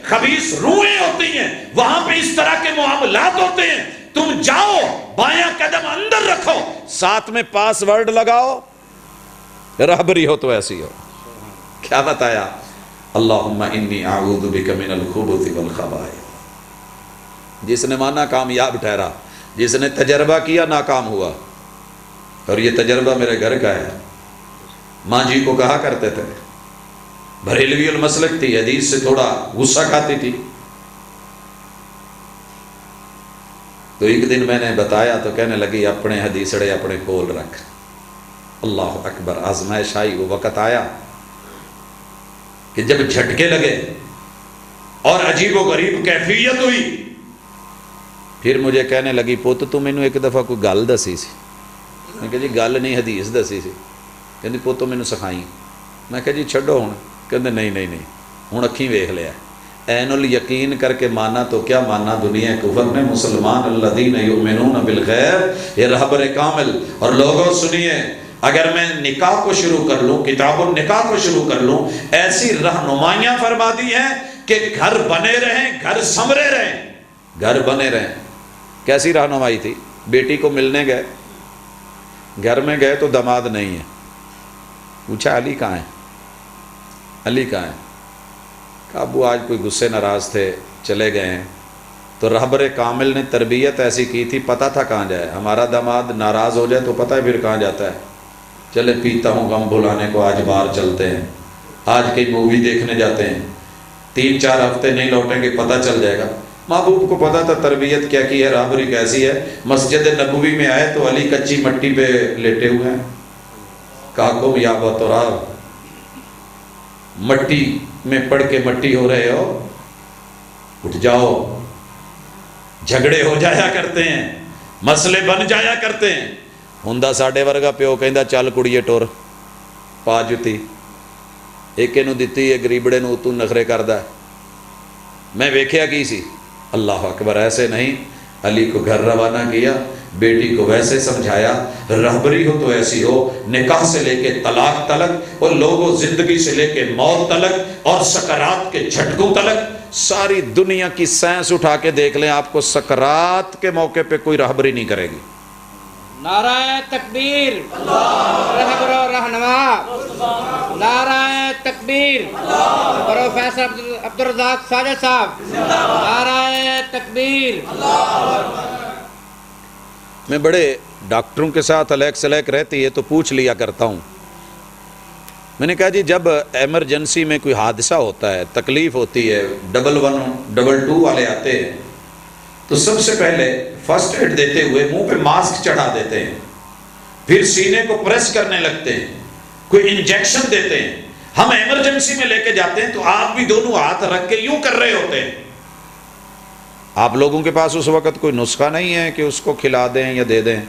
خبیث روحیں ہوتی ہیں، وہاں پہ اس طرح کے معاملات ہوتے ہیں، تم جاؤ بایاں قدم اندر رکھو، ساتھ میں پاس ورڈ لگاؤ، رہبری ہو تو ایسی ہو۔ کیا بتایا؟ اللہم انی اعوذ بک من الخبث والخبائث۔ جس نے مانا کامیاب ٹھہرا، جس نے تجربہ کیا ناکام ہوا، اور یہ تجربہ میرے گھر کا ہے۔ ماں جی کو کہا کرتے تھے، بریلوی المسلک تھی، حدیث سے تھوڑا غصہ کھاتی تھی، تو ایک دن میں نے بتایا تو کہنے لگی اپنے حدیثڑے اپنے کول رکھ۔ اللہ اکبر، آزمائش آئی، وہ وقت آیا کہ جب جھٹکے لگے اور عجیب و غریب کیفیت ہوئی، پھر مجھے کہنے لگی پوت تو مینوں ایک دفعہ کوئی گل دسی سی۔ میں کہا جی گل نہیں حدیث دسی سی۔ کہندی پوت مینوں سکھائی۔ میں کہا جی چھڈو ہن۔ کہندے نہیں ہن اکھیں ویکھ لیا، عین الیقین کر کے مانا تو کیا مانا، دنیا کفر میں مسلمان الذین یؤمنون بالغیب، یہ رہبر کامل۔ اور لوگوں سنیے، اگر میں نکاح کو شروع کر لوں، کتاب النکاح کو شروع کر لوں، ایسی رہنمائیاں فرما دی ہیں کہ گھر بنے رہیں، گھر سنورے رہیں، گھر بنے رہیں۔ کیسی رہنمائی تھی؟ بیٹی کو ملنے گئے، گھر میں گئے تو داماد نہیں ہے، پوچھا علی کہاں ہے؟ علی کہاں ہے؟ کہا ابو آج کوئی غصے ناراض تھے چلے گئے ہیں۔ تو رہبر کامل نے تربیت ایسی کی تھی، پتہ تھا کہاں جائے، ہمارا داماد ناراض ہو جائے تو پتہ ہے پھر کہاں جاتا ہے، چلے پیتا ہوں غم بھلانے کو آج باہر چلتے ہیں، آج کئی مووی دیکھنے جاتے ہیں، 3-4 ہفتے نہیں لوٹیں گے پتہ چل جائے گا۔ محبوب کو پتہ تھا تربیت کیا کی ہے، رہبری کیسی ہے۔ مسجد نبوی میں آئے تو علی کچی مٹی پہ لیٹے ہوئے ہیں۔ کہا قم یا ابا تراب، مٹی میں پڑھ کے مٹی ہو رہے ہو، اٹھ جاؤ۔ جھگڑے ہو جایا کرتے ہیں، مسئلے بن جایا کرتے ہیں۔ ہوندا ساڈے ورگا پیو کہندا چل کڑیے ٹر، پا جتی ایک نو دتی ہے گریبڑے نو تو نخرے کردا ہے۔ میں ویکھیا کی سی، اللہ اکبر، ایسے نہیں۔ علی کو گھر روانہ کیا، بیٹی کو ویسے سمجھایا، رہبری ہو تو ایسی ہو، نکاح سے لے کے طلاق تلک، اور لوگوں زندگی سے لے کے موت تلک، اور سکرات کے جھٹکوں تلک، ساری دنیا کی سائنس اٹھا کے دیکھ لیں، آپ کو سکرات کے موقع پہ کوئی رہبری نہیں کرے گی۔ نعرہ تکبیر، رہبر و رہنما، نعرہ تکبیر، پروفیسر عبدالرزاق ساجد صاحب، نعرہ تکبیر۔ میں بڑے ڈاکٹروں کے ساتھ الیک سلیک رہتی ہے تو پوچھ لیا کرتا ہوں۔ میں نے کہا جی جب ایمرجنسی میں کوئی حادثہ ہوتا ہے، تکلیف ہوتی ہے، 111 222 والے آتے ہیں تو سب سے پہلے فرسٹ ایڈ دیتے ہوئے منہ پہ ماسک چڑھا دیتے ہیں، پھر سینے کو پریس کرنے لگتے ہیں، کوئی انجیکشن دیتے ہیں۔ ہم ایمرجنسی میں لے کے جاتے ہیں تو آپ بھی دونوں ہاتھ رکھ کے یوں کر رہے ہوتے ہیں۔ آپ لوگوں کے پاس اس وقت کوئی نسخہ نہیں ہے کہ اس کو کھلا دیں یا دے دیں؟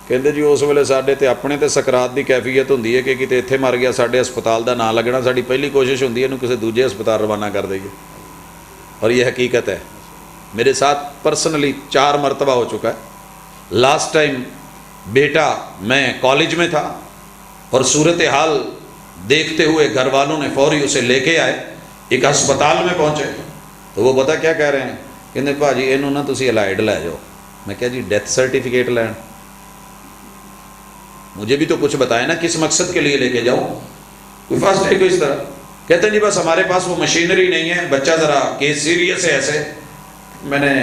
کہندے جی اس ویلے ساڈے تے اپنے تے سکرات دی کیفیت ہوندی ہے کہ کتے ایتھے مر گیا ساڈے ہسپتال دا نا لگنا، ساڈی پہلی کوشش ہوندی ہے انہوں کسی دوجے ہسپتال روانہ کر دئیے۔ اور یہ حقیقت ہے، میرے ساتھ پرسنلی 4 مرتبہ ہو چکا ہے۔ لاسٹ ٹائم بیٹا میں کالج میں تھا اور صورتحال دیکھتے ہوئے گھر والوں نے فوری اسے لے کے آئے، ایک ہسپتال میں پہنچے تو وہ پتہ کیا کہہ رہے ہیں، کہندے بھاجی اینوں نہ تسی الائڈ لے جاؤ۔ میں کہا جی ڈیتھ سرٹیفکیٹ لین؟ مجھے بھی تو کچھ بتائے نا کس مقصد کے لیے لے کے جاؤں، کوئی فاسٹ ہے کوئی اس طرح؟ کہتے ہیں جی بس ہمارے پاس وہ مشینری نہیں ہے، بچہ ذرا کیس سیریس ہے ایسے۔ میں نے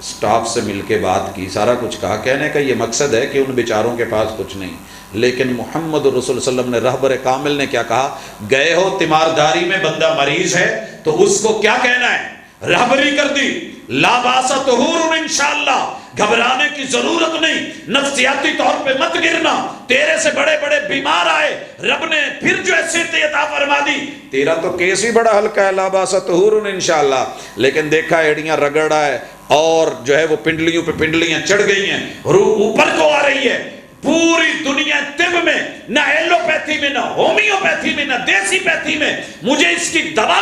سٹاف سے مل کے بات کی، سارا کچھ کہا، کہنے کا یہ مقصد ہے کہ ان بیچاروں کے پاس کچھ نہیں، لیکن محمد رسول صلی اللہ علیہ وسلم نے، رہبر کامل نے کیا کہا، گئے ہو تیمارداری میں بندہ مریض ہے تو اس کو کیا کہنا ہے، رہبری کر دی، لا باس طہور انشاءاللہ، گھبرانے کی ضرورت نہیں، نفسیاتی طور پہ مت گرنا، تیرے سے بڑے بڑے بیمار آئے، رب نے پھر جو حیثیت عطا فرما دی، تیرا تو کیس ہی بڑا ہلکا ہے، لا باس طہور انشاءاللہ، لیکن دیکھا ایڑیاں رگڑا ہے اور جو ہے وہ پنڈلیوں پہ پنڈلیاں چڑھ گئی ہیں، روح اوپر کو آ رہی ہے۔ پوری دنیا طب میں، نہ ایلوپیتھی میں، نہ ہومیوپیتھی میں، نہ دیسی پیتھی میں مجھے اس کی دوا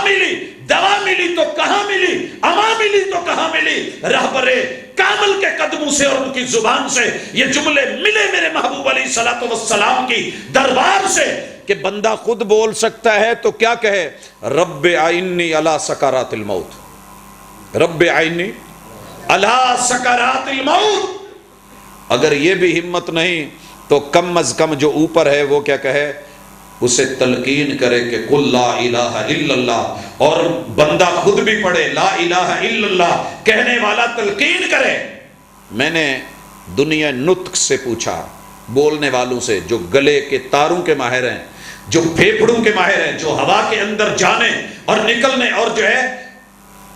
ملی تو کہاں ملی، اما ملی تو کہاں ملی، رہبر کامل کے قدموں سے اور ان کی زبان سے یہ جملے ملے میرے محبوب علیہ الصلوۃ والسلام کی دربار سے کہ بندہ خود بول سکتا ہے تو کیا کہے، رب اعنی علی سکرات الموت، رب عینی علی سکرات الموت. اگر یہ بھی ہمت نہیں تو کم از کم جو اوپر ہے وہ کیا کہے, اسے تلقین کرے کہ قل لا الہ الا اللہ, اور بندہ خود بھی پڑھے لا الہ الا اللہ, کہنے والا تلقین کرے. میں نے دنیا نطق سے پوچھا, بولنے والوں سے جو گلے کے تاروں کے ماہر ہیں, جو پھیپھڑوں کے ماہر ہیں, جو ہوا کے اندر جانے اور نکلنے اور جو ہے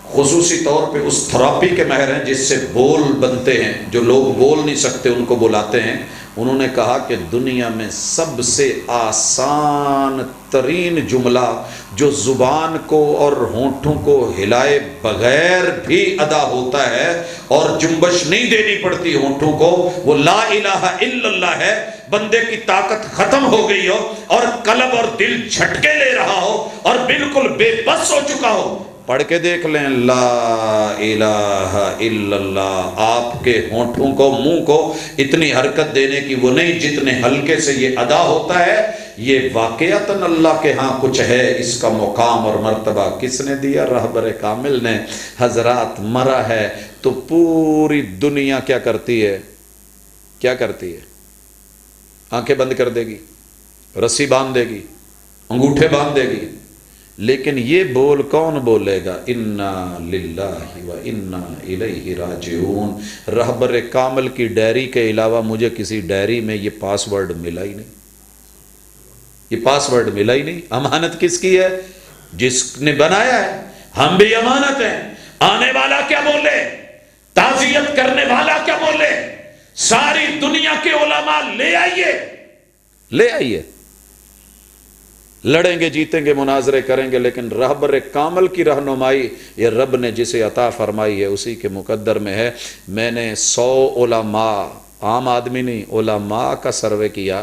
خصوصی طور پہ اس تھراپی کے ماہر ہیں جس سے بول بنتے ہیں, جو لوگ بول نہیں سکتے ان کو بلاتے ہیں. انہوں نے کہا کہ دنیا میں سب سے آسان ترین جملہ جو زبان کو اور ہونٹوں کو ہلائے بغیر بھی ادا ہوتا ہے اور جنبش نہیں دینی پڑتی ہونٹوں کو, وہ لا الہ الا اللہ ہے. بندے کی طاقت ختم ہو گئی ہو اور قلب اور دل جھٹکے لے رہا ہو اور بالکل بے بس ہو چکا ہو, پڑھ کے دیکھ لیں لا الہ الا اللہ. آپ کے ہونٹوں کو, منہ کو اتنی حرکت دینے کی وہ نہیں جتنے ہلکے سے یہ ادا ہوتا ہے. یہ واقعتاً اللہ کے ہاں کچھ ہے, اس کا مقام اور مرتبہ کس نے دیا؟ رہبر کامل نے. حضرات مرا ہے تو پوری دنیا کیا کرتی ہے, کیا کرتی ہے؟ آنکھیں بند کر دے گی, رسی باندھ دے گی, انگوٹھے باندھ دے گی, لیکن یہ بول کون بولے گا؟ انا للہ و انا الیہ راجعون. رہبر کامل کی ڈائری کے علاوہ مجھے کسی ڈائری میں یہ پاس ورڈ ملا ہی نہیں, یہ پاس ورڈ ملا ہی نہیں. امانت کس کی ہے؟ جس نے بنایا ہے. ہم بھی امانت ہیں. آنے والا کیا بولے, تعزیت کرنے والا کیا بولے, ساری دنیا کے علماء لے آئیے, لے آئیے, لڑیں گے, جیتیں گے, مناظرے کریں گے, لیکن رہبر کامل کی رہنمائی یہ رب نے جسے عطا فرمائی ہے اسی کے مقدر میں ہے. میں نے 100 علماء, عام آدمی نہیں, علماء کا سروے کیا,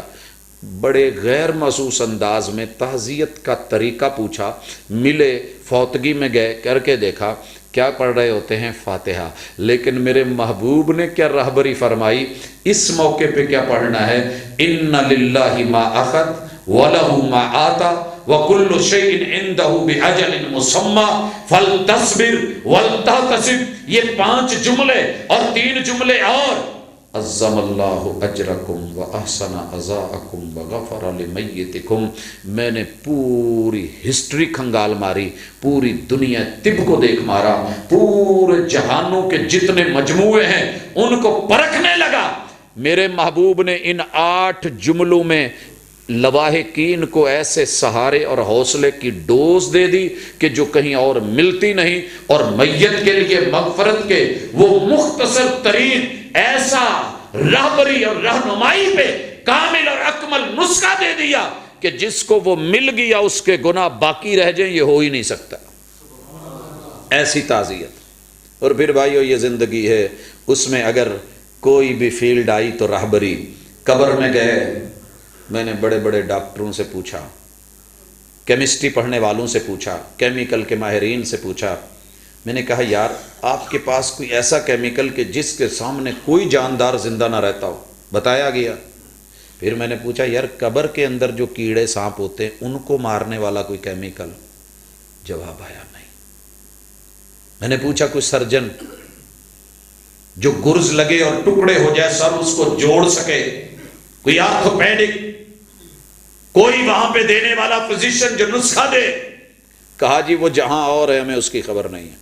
بڑے غیر محسوس انداز میں تعزیت کا طریقہ پوچھا, ملے, فوتگی میں گئے, کر کے دیکھا کیا پڑھ رہے ہوتے ہیں؟ فاتحہ. لیکن میرے محبوب نے کیا رہبری فرمائی, اس موقع پہ کیا پڑھنا ہے؟ ان للہ ما اخذ وَلَهُ مَا آتَى وَكُلُّ شَيْءٍ عِنْدَهُ بِأَجَلٍ مُّسَمًّى فَلْتَصْبِرْ وَلْتَحْتَسِبْ. یہ 5 جملے اور 3 جملے اور, عظم اللہ اجرکم واحسن عزاءکم وغفر لمیتکم. میں نے پوری ہسٹری کھنگال ماری, پوری دنیا طب کو دیکھ مارا, پورے جہانوں کے جتنے مجموعے ہیں ان کو پرکھنے لگا. میرے محبوب نے ان 8 جملوں میں لواحقین کو ایسے سہارے اور حوصلے کی ڈوز دے دی کہ جو کہیں اور ملتی نہیں, اور میت کے لیے مغفرت کے وہ مختصر ترین ایسا رہبری اور رہنمائی پہ کامل اور اکمل نسخہ دے دیا کہ جس کو وہ مل گیا اس کے گناہ باقی رہ جائیں, یہ ہو ہی نہیں سکتا. ایسی تعزیت. اور پھر بھائیو یہ زندگی ہے, اس میں اگر کوئی بھی فیلڈ آئی تو رہبری. قبر میں گئے, میں نے بڑے بڑے ڈاکٹروں سے پوچھا, کیمسٹری پڑھنے والوں سے پوچھا, کیمیکل کے ماہرین سے پوچھا. میں نے کہا یار آپ کے پاس کوئی ایسا کیمیکل کہ جس کے سامنے کوئی جاندار زندہ نہ رہتا ہو. بتایا گیا. پھر میں نے پوچھا یار قبر کے اندر جو کیڑے سانپ ہوتے ہیں ان کو مارنے والا کوئی کیمیکل؟ جواب آیا نہیں. میں نے پوچھا کوئی سرجن جو گرز لگے اور ٹکڑے ہو جائے سر اس کو جوڑ سکے, کوئی آرتھوپیڈک, کوئی وہاں پہ دینے والا فزیشین جو نسخہ دے؟ کہا جی وہ جہاں اور ہے ہمیں اس کی خبر نہیں ہے.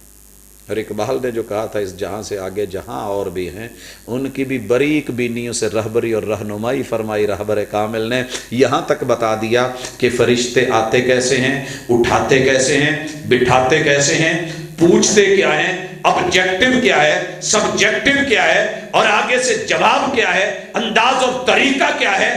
اور اقبال نے جو کہا تھا اس جہاں سے آگے جہاں اور بھی ہیں, ان کی بھی باریک بینیوں سے رہبری اور رہنمائی فرمائی رہبر کامل نے. یہاں تک بتا دیا کہ فرشتے آتے کیسے ہیں, اٹھاتے کیسے ہیں, بٹھاتے کیسے ہیں, پوچھتے کیا ہیں, آبجیکٹو کیا ہے, سبجیکٹو کیا ہے, اور آگے سے جواب کیا ہے, انداز اور طریقہ کیا ہے.